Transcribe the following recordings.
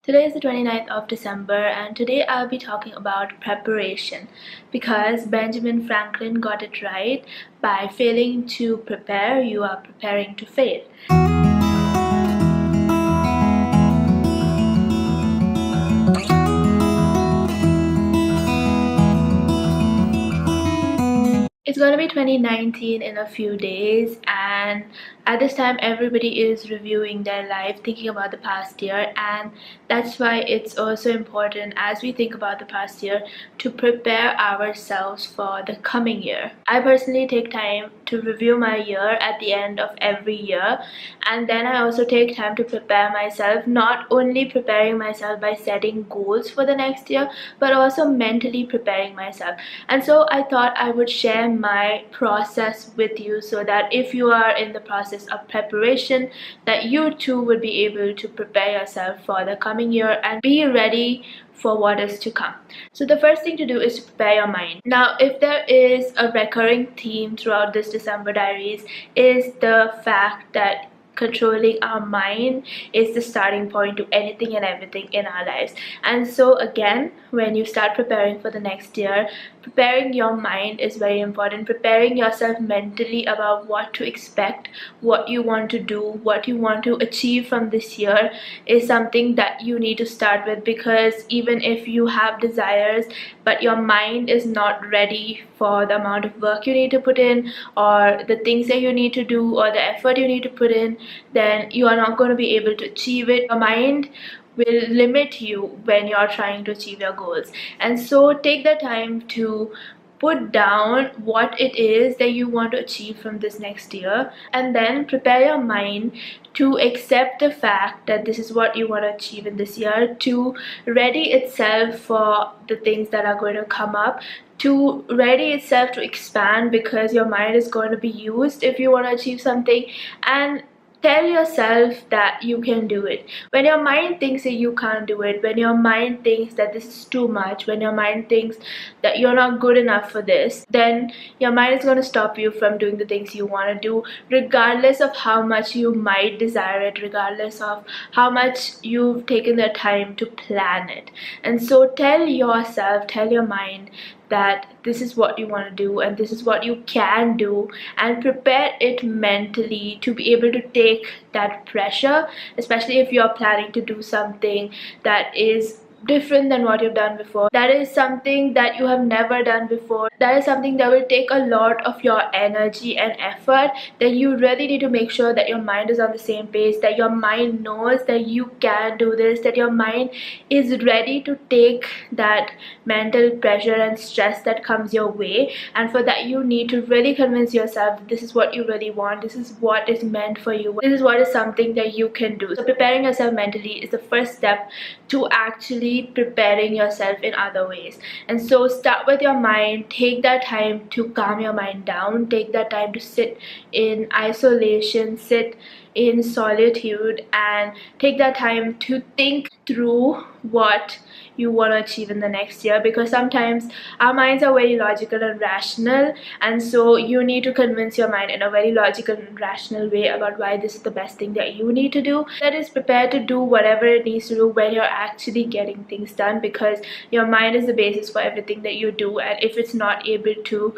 Today is the 29th of December, and today I'll be talking about preparation because Benjamin Franklin got it right. By failing to prepare, you are preparing to fail. It's gonna be 2019 in a few days, and at this time everybody is reviewing their life, thinking about the past year, and that's why it's also important as we think about the past year to prepare ourselves for the coming year. I personally take time to review my year at the end of every year, and then I also take time to prepare myself, not only preparing myself by setting goals for the next year, but also mentally preparing myself. And so I thought I would share my process with you so that if you are in the process of preparation, that you too would be able to prepare yourself for the coming year and be ready for what is to come. So the first thing to do is to prepare your mind. Now, if there is a recurring theme throughout this December diaries, is the fact that controlling our mind is the starting point to anything and everything in our lives. And so again, when you start preparing for the next year, preparing your mind is very important. Preparing yourself mentally about what to expect, what you want to do, what you want to achieve from this year is something that you need to start with, because even if you have desires but your mind is not ready for the amount of work you need to put in, or the things that you need to do, or the effort you need to put in, then you are not going to be able to achieve it. Your mind will limit you when you're trying to achieve your goals. And so take the time to put down what it is that you want to achieve from this next year, and then prepare your mind to accept the fact that this is what you want to achieve in this year, to ready itself for the things that are going to come up, to ready itself to expand, because your mind is going to be used if you want to achieve something. And tell yourself that you can do it. When your mind thinks that you can't do it, when your mind thinks that this is too much, when your mind thinks that you're not good enough for this, then your mind is going to stop you from doing the things you want to do, regardless of how much you might desire it, regardless of how much you've taken the time to plan it. And so tell yourself, tell your mind that this is what you want to do and this is what you can do, and prepare it mentally to be able to take that pressure, especially if you're planning to do something that is different than what you've done before. That is something that you have never done before. That is something that will take a lot of your energy and effort. Then you really need to make sure that your mind is on the same page, that your mind knows that you can do this, that your mind is ready to take that mental pressure and stress that comes your way. And for that, you need to really convince yourself that this is what you really want, this is what is meant for you, this is what is something that you can do. So preparing yourself mentally is the first step to actually preparing yourself in other ways. And so start with your mind. Take that time to calm your mind down, take that time to sit in isolation, sit in solitude, and take that time to think through what you want to achieve in the next year. Because sometimes our minds are very logical and rational, and so you need to convince your mind in a very logical and rational way about why this is the best thing that you need to do. That is prepared to do whatever it needs to do when you're actually getting things done, because your mind is the basis for everything that you do, and if it's not able to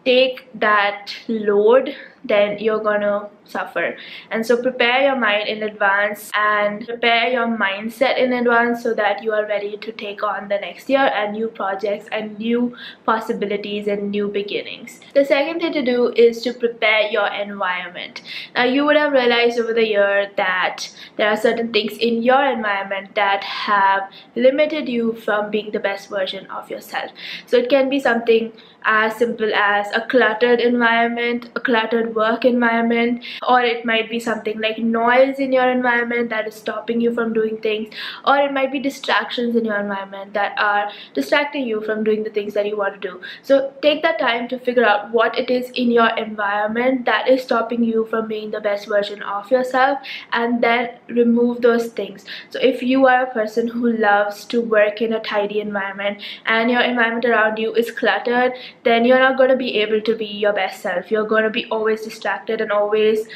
take that load, then you're gonna suffer. And so prepare your mind in advance and prepare your mindset in advance so that you are ready to take on the next year and new projects and new possibilities and new beginnings. The second thing to do is to prepare your environment. Now, you would have realized over the year that there are certain things in your environment that have limited you from being the best version of yourself. So it can be something as simple as a cluttered environment, a cluttered work environment, or it might be something like noise in your environment that is stopping you from doing things, or it might be distractions in your environment that are distracting you from doing the things that you want to do. So take that time to figure out what it is in your environment that is stopping you from being the best version of yourself, and then remove those things. So if you are a person who loves to work in a tidy environment and your environment around you is cluttered, then you're not going to be able to be your best self. You're going to be always distracted and always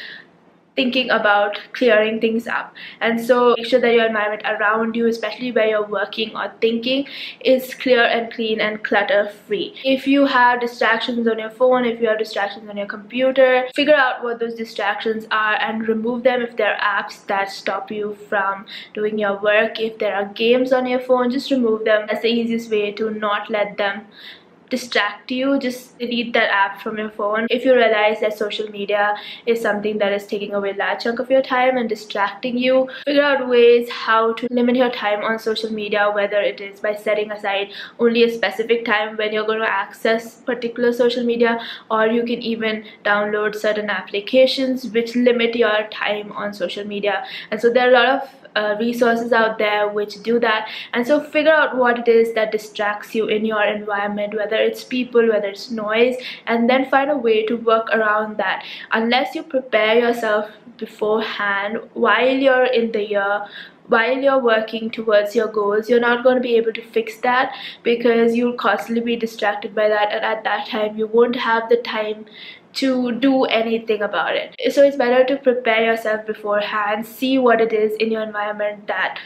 thinking about clearing things up. And so make sure that your environment around you, especially where you're working or thinking, is clear and clean and clutter free. If you have distractions on your phone, if you have distractions on your computer, figure out what those distractions are and remove them. If there are apps that stop you from doing your work, if there are games on your phone, just remove them. That's the easiest way to not let them distract you. Just delete that app from your phone. If you realize that social media is something that is taking away a large chunk of your time and distracting you, figure out ways how to limit your time on social media, whether it is by setting aside only a specific time when you're going to access particular social media, or you can even download certain applications which limit your time on social media. And so there are a lot of resources out there which do that. And so figure out what it is that distracts you in your environment, whether it's people, whether it's noise, and then find a way to work around that. Unless you prepare yourself beforehand while you're in the year, while you're working towards your goals, you're not going to be able to fix that, because you'll constantly be distracted by that, and at that time you won't have the time to do anything about it. So it's better to prepare yourself beforehand, see what it is in your environment that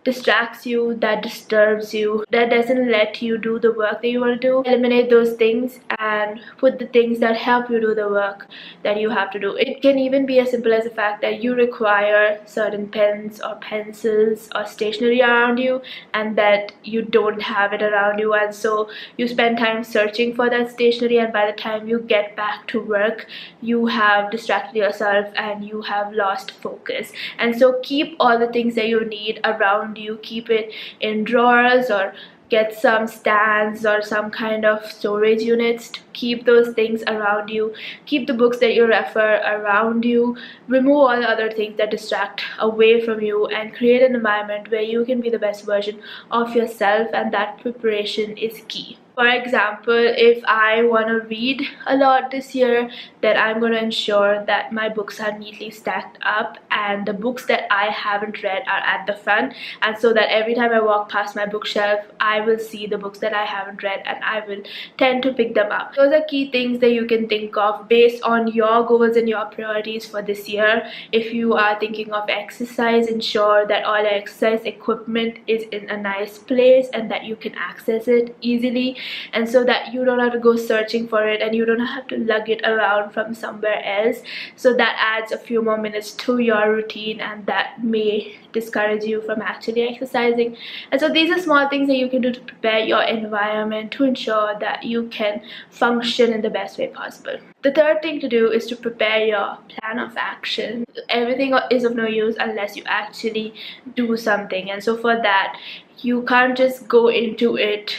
distracts you, that disturbs you, that doesn't let you do the work that you want to do. Eliminate those things and put the things that help you do the work that you have to do. It can even be as simple as the fact that you require certain pens or pencils or stationery around you, and that you don't have it around you, and so you spend time searching for that stationery, and by the time you get back to work you have distracted yourself and you have lost focus. And so keep all the things that you need around you, keep it in drawers, or get some stands or some kind of storage units to keep those things around you. Keep the books that you refer around you. Remove all the other things that distract away from you, and create an environment where you can be the best version of yourself, and that preparation is key. For example, if I want to read a lot this year, then I'm going to ensure that my books are neatly stacked up and the books that I haven't read are at the front, and so that every time I walk past my bookshelf I will see the books that I haven't read and I will tend to pick them up. Those are key things that you can think of based on your goals and your priorities for this year. If you are thinking of exercise, ensure that all your exercise equipment is in a nice place and that you can access it easily, and so that you don't have to go searching for it and you don't have to lug it around from somewhere else. So that adds a few more minutes to your routine, and that may discourage you from actually exercising. And so these are small things that you can do to prepare your environment to ensure that you can function in the best way possible. The third thing to do is to prepare your plan of action. Everything is of no use unless you actually do something, and so for that you can't just go into it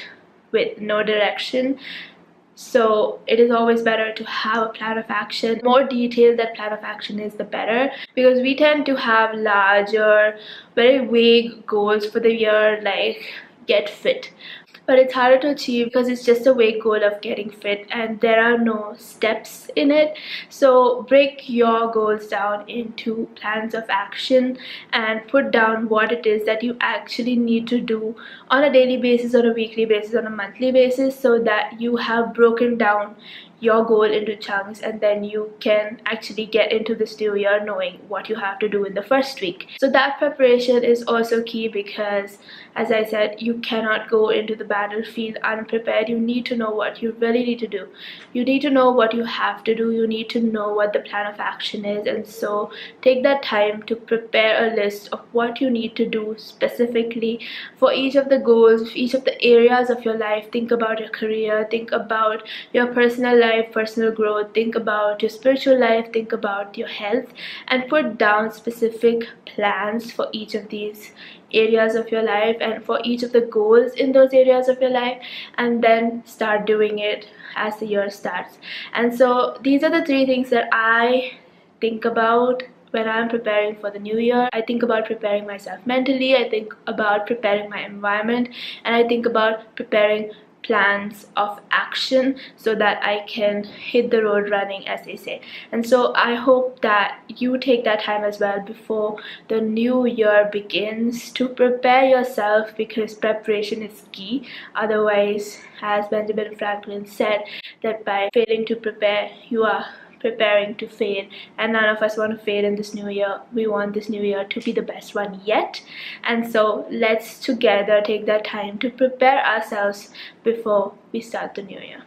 with no direction. So it is always better to have a plan of action. The more detailed that plan of action is, the better, because we tend to have larger, very vague goals for the year, like get fit, but it's harder to achieve because it's just a vague goal of getting fit and there are no steps in it. So break your goals down into plans of action and put down what it is that you actually need to do on a daily basis, on a weekly basis, on a monthly basis, so that you have broken down your goal into chunks, and then you can actually get into this new year knowing what you have to do in the first week. So that preparation is also key, because as I said, you cannot go into the battlefield unprepared. You need to know what you really need to do. You need to know what you have to do. You need to know what the plan of action is, and so take that time to prepare a list of what you need to do specifically for each of the goals, each of the areas of your life. Think about your career, think about your personal life, personal growth, think about your spiritual life, think about your health, and put down specific plans for each of these areas of your life and for each of the goals in those areas of your life, and then start doing it as the year starts. And so these are the three things that I think about when I'm preparing for the new year. I think about preparing myself mentally, I think about preparing my environment, and I think about preparing plans of action so that I can hit the road running, as they say. And so I hope that you take that time as well before the new year begins to prepare yourself, because preparation is key. Otherwise, as Benjamin Franklin said, that by failing to prepare you are preparing to fade, and none of us want to fade in this new year. We want this new year to be the best one yet, and so let's together take that time to prepare ourselves before we start the new year.